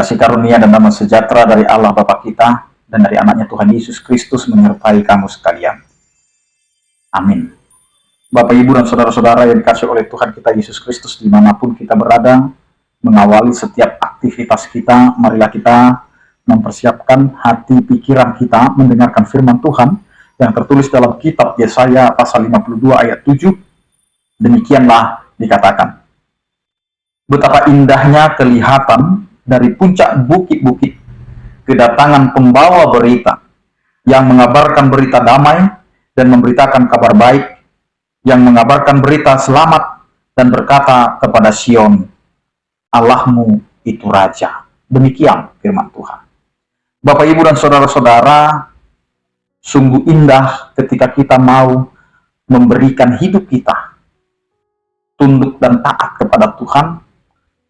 Kasih karunia dan damai sejahtera dari Allah Bapa kita dan dari anaknya Tuhan Yesus Kristus menyertai kamu sekalian. Amin. Bapak, Ibu, dan saudara-saudara yang dikasihi oleh Tuhan kita Yesus Kristus dimanapun kita berada, mengawali setiap aktivitas kita, marilah kita mempersiapkan hati pikiran kita mendengarkan firman Tuhan yang tertulis dalam kitab Yesaya pasal 52 ayat 7. Demikianlah dikatakan, betapa indahnya kelihatan dari puncak bukit-bukit kedatangan pembawa berita yang mengabarkan berita damai dan memberitakan kabar baik, yang mengabarkan berita selamat dan berkata kepada Sion, Allahmu itu Raja. Demikian firman Tuhan. Bapak, Ibu, dan saudara-saudara, sungguh indah ketika kita mau memberikan hidup kita tunduk dan taat kepada Tuhan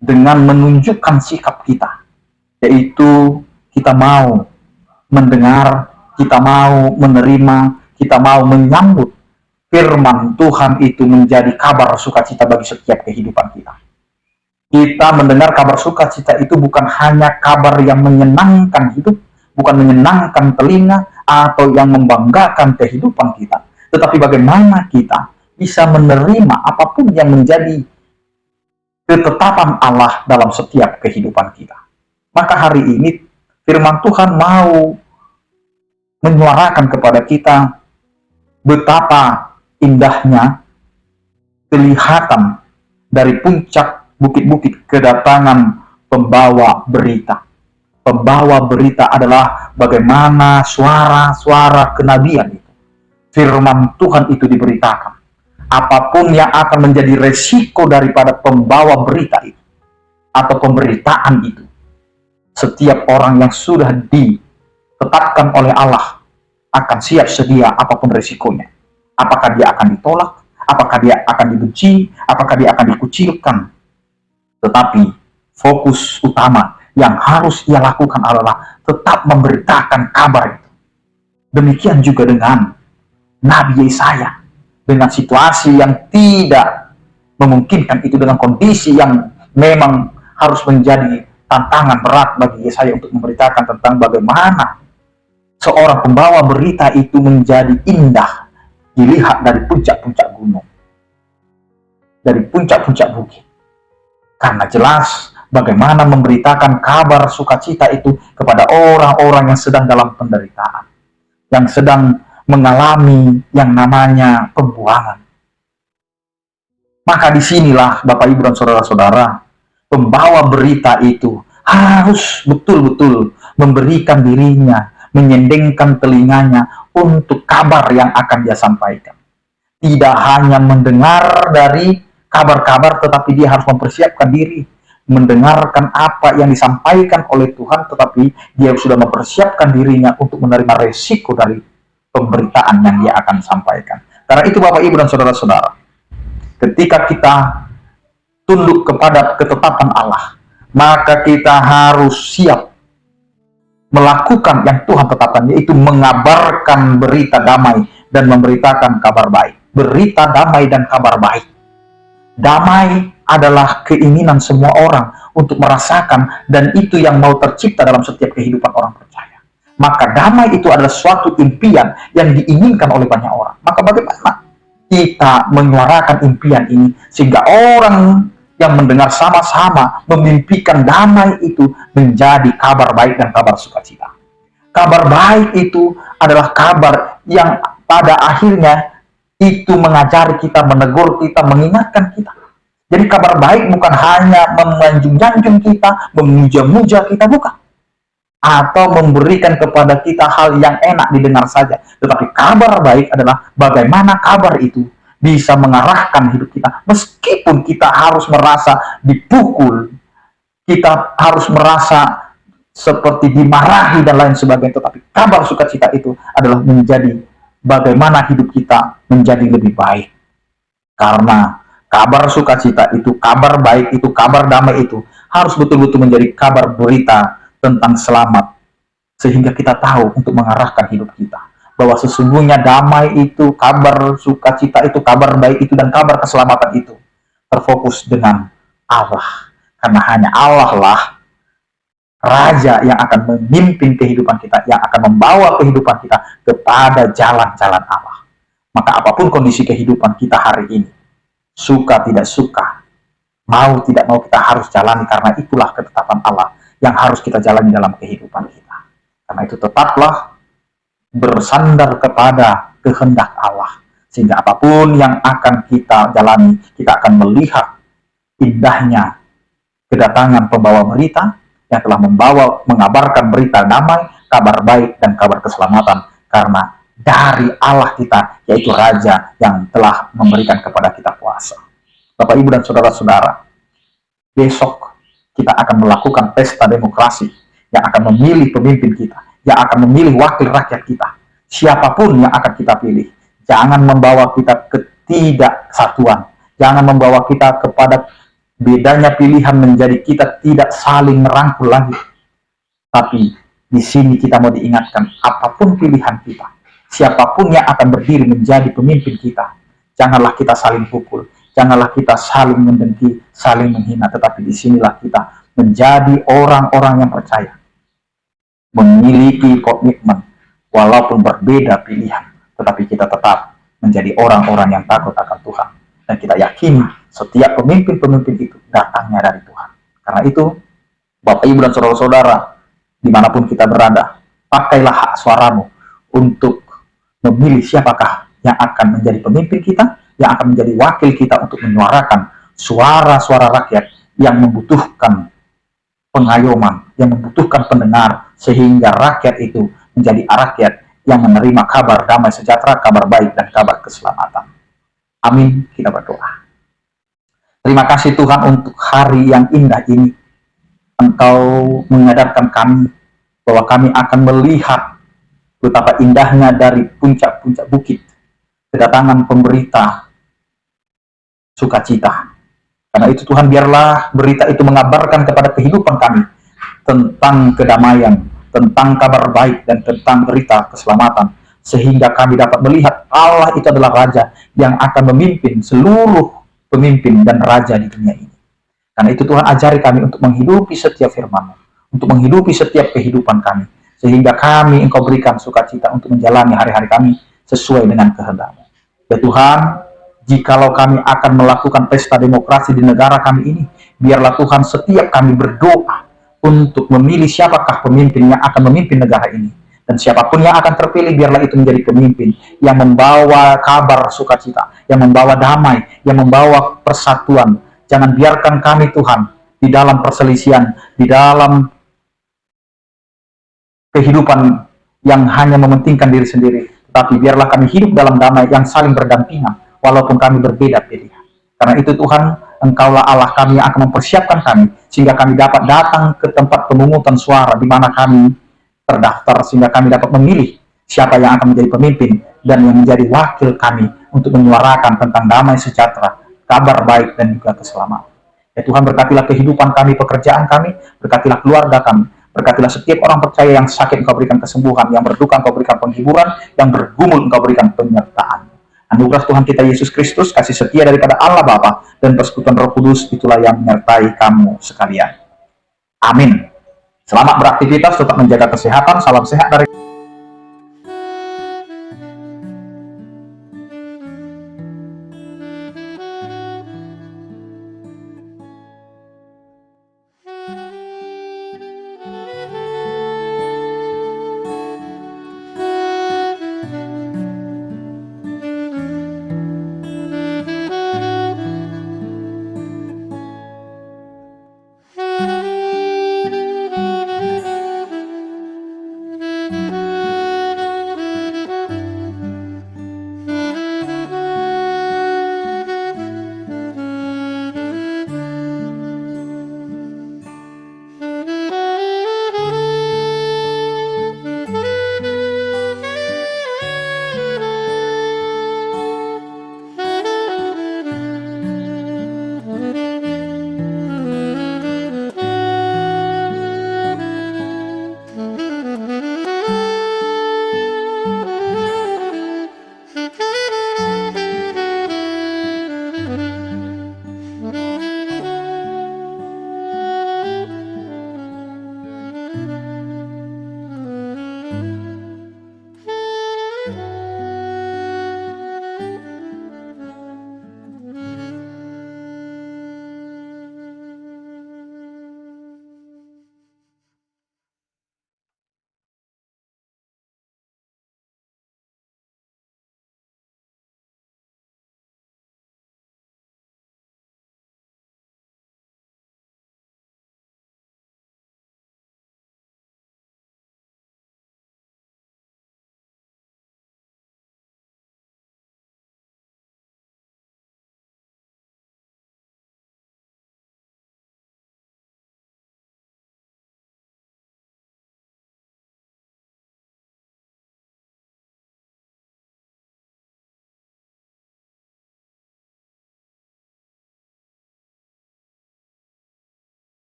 dengan menunjukkan sikap kita, yaitu kita mau mendengar, kita mau menerima, kita mau menyambut firman Tuhan itu menjadi kabar sukacita bagi setiap kehidupan kita. Kita mendengar kabar sukacita itu bukan hanya kabar yang menyenangkan hidup, bukan menyenangkan telinga, atau yang membanggakan kehidupan kita, tetapi bagaimana kita bisa menerima apapun yang menjadi ketetapan Allah dalam setiap kehidupan kita. Maka hari ini firman Tuhan mau menyuarakan kepada kita betapa indahnya kelihatan dari puncak bukit-bukit kedatangan pembawa berita. Pembawa berita adalah bagaimana suara-suara kenabian itu. Firman Tuhan itu diberitakan. Apapun yang akan menjadi resiko daripada pembawa berita itu atau pemberitaan itu, setiap orang yang sudah ditetapkan oleh Allah akan siap sedia apapun resikonya. Apakah dia akan ditolak, apakah dia akan dibenci, apakah dia akan dikucilkan. Tetapi fokus utama yang harus ia lakukan adalah tetap memberitakan kabar itu. Demikian juga dengan Nabi Yesaya, dengan situasi yang tidak memungkinkan itu, dengan kondisi yang memang harus menjadi tantangan berat bagi Yesaya untuk memberitakan tentang bagaimana seorang pembawa berita itu menjadi indah dilihat dari puncak-puncak gunung, dari puncak-puncak bukit. Karena jelas bagaimana memberitakan kabar sukacita itu kepada orang-orang yang sedang dalam penderitaan, yang sedang mengalami yang namanya pembuangan. Maka disinilah Bapak, Ibu, dan saudara-saudara, pembawa berita itu harus betul-betul memberikan dirinya, menyendengkan telinganya untuk kabar yang akan dia sampaikan. Tidak hanya mendengar dari kabar-kabar, tetapi dia harus mempersiapkan diri, mendengarkan apa yang disampaikan oleh Tuhan, tetapi dia sudah mempersiapkan dirinya untuk menerima resiko dari pemberitaan yang dia akan sampaikan. Karena itu Bapak, Ibu, dan saudara-saudara, ketika kita tunduk kepada ketetapan Allah, maka kita harus siap melakukan yang Tuhan tetapkan, yaitu mengabarkan berita damai dan memberitakan kabar baik. Berita damai dan kabar baik. Damai adalah keinginan semua orang untuk merasakan, dan itu yang mau tercipta dalam setiap kehidupan orang percaya. Maka damai itu adalah suatu impian yang diinginkan oleh banyak orang. Maka bagaimana kita menyuarakan impian ini sehingga orang yang mendengar sama-sama memimpikan damai itu menjadi kabar baik dan kabar sukacita. Kabar baik itu adalah kabar yang pada akhirnya itu mengajari kita, menegur kita, mengingatkan kita. Jadi kabar baik bukan hanya memanjung-janjung kita, memuja-muja kita, bukan. Atau memberikan kepada kita hal yang enak didengar saja. Tetapi kabar baik adalah bagaimana kabar itu bisa mengarahkan hidup kita. Meskipun kita harus merasa dipukul, kita harus merasa seperti dimarahi dan lain sebagainya. Tetapi kabar sukacita itu adalah menjadi bagaimana hidup kita menjadi lebih baik. Karena kabar sukacita itu, kabar baik itu, kabar damai itu harus betul-betul menjadi kabar berita tentang selamat, sehingga kita tahu untuk mengarahkan hidup kita bahwa sesungguhnya damai itu, kabar sukacita itu, kabar baik itu, dan kabar keselamatan itu terfokus dengan Allah, karena hanya Allah lah Raja yang akan memimpin kehidupan kita, yang akan membawa kehidupan kita kepada jalan-jalan Allah. Maka apapun kondisi kehidupan kita hari ini, suka tidak suka, mau tidak mau, kita harus jalani, karena itulah ketetapan Allah yang harus kita jalani dalam kehidupan kita. Karena itu tetaplah bersandar kepada kehendak Allah, sehingga apapun yang akan kita jalani, kita akan melihat indahnya kedatangan pembawa berita yang telah mengabarkan berita damai, kabar baik, dan kabar keselamatan, karena dari Allah kita, yaitu Raja yang telah memberikan kepada kita kuasa. Bapak, Ibu, dan saudara-saudara, besok kita akan melakukan pesta demokrasi yang akan memilih pemimpin kita, yang akan memilih wakil rakyat kita. Siapapun yang akan kita pilih, jangan membawa kita ketidaksatuan, jangan membawa kita kepada bedanya pilihan menjadi kita tidak saling merangkul lagi. Tapi di sini kita mau diingatkan, apapun pilihan kita, siapapun yang akan berdiri menjadi pemimpin kita, janganlah kita saling pukul, janganlah kita saling mendengki, saling menghina. Tetapi disinilah kita menjadi orang-orang yang percaya, memiliki komitmen, walaupun berbeda pilihan, tetapi kita tetap menjadi orang-orang yang takut akan Tuhan. Dan kita yakini setiap pemimpin-pemimpin itu datangnya dari Tuhan. Karena itu, Bapak, Ibu, dan saudara-saudara, dimanapun kita berada, pakailah hak suaramu untuk memilih siapakah yang akan menjadi pemimpin kita, yang akan menjadi wakil kita untuk menyuarakan suara-suara rakyat yang membutuhkan pengayoman, yang membutuhkan pendengar, sehingga rakyat itu menjadi rakyat yang menerima kabar damai sejahtera, kabar baik, dan kabar keselamatan. Amin. Kita berdoa. Terima kasih Tuhan untuk hari yang indah ini. Engkau menyadarkan kami bahwa kami akan melihat betapa indahnya dari puncak-puncak bukit kedatangan pemberita sukacita. Karena itu Tuhan, biarlah berita itu mengabarkan kepada kehidupan kami tentang kedamaian, tentang kabar baik, dan tentang berita keselamatan, sehingga kami dapat melihat Allah itu adalah Raja yang akan memimpin seluruh pemimpin dan raja di dunia ini. Karena itu Tuhan, ajari kami untuk menghidupi setiap firman-Mu, untuk menghidupi setiap kehidupan kami, sehingga kami Engkau berikan sukacita untuk menjalani hari-hari kami sesuai dengan kehendak-Mu. Ya Tuhan, jikalau kami akan melakukan pesta demokrasi di negara kami ini, biarlah Tuhan setiap kami berdoa untuk memilih siapakah pemimpin yang akan memimpin negara ini. Dan siapapun yang akan terpilih, biarlah itu menjadi pemimpin yang membawa kabar sukacita, yang membawa damai, yang membawa persatuan. Jangan biarkan kami Tuhan di dalam perselisihan, di dalam kehidupan yang hanya mementingkan diri sendiri. Tapi biarlah kami hidup dalam damai yang saling berdampingan, walaupun kami berbeda pilihan. Karena itu Tuhan, Engkaulah Allah kami yang akan mempersiapkan kami, sehingga kami dapat datang ke tempat pemungutan suara di mana kami terdaftar, sehingga kami dapat memilih siapa yang akan menjadi pemimpin dan yang menjadi wakil kami untuk menyuarakan tentang damai sejahtera, kabar baik, dan juga keselamatan. Ya Tuhan, berkatilah kehidupan kami, pekerjaan kami, berkatilah keluarga kami, berkatilah setiap orang percaya yang sakit Engkau berikan kesembuhan, yang berduka Engkau berikan penghiburan, yang bergumul Engkau berikan penyertaan. Anugerah Tuhan kita Yesus Kristus, kasih setia daripada Allah Bapa, dan persekutuan Roh Kudus itulah yang menyertai kamu sekalian. Amin. Selamat beraktivitas, tetap menjaga kesehatan. Salam sehat dari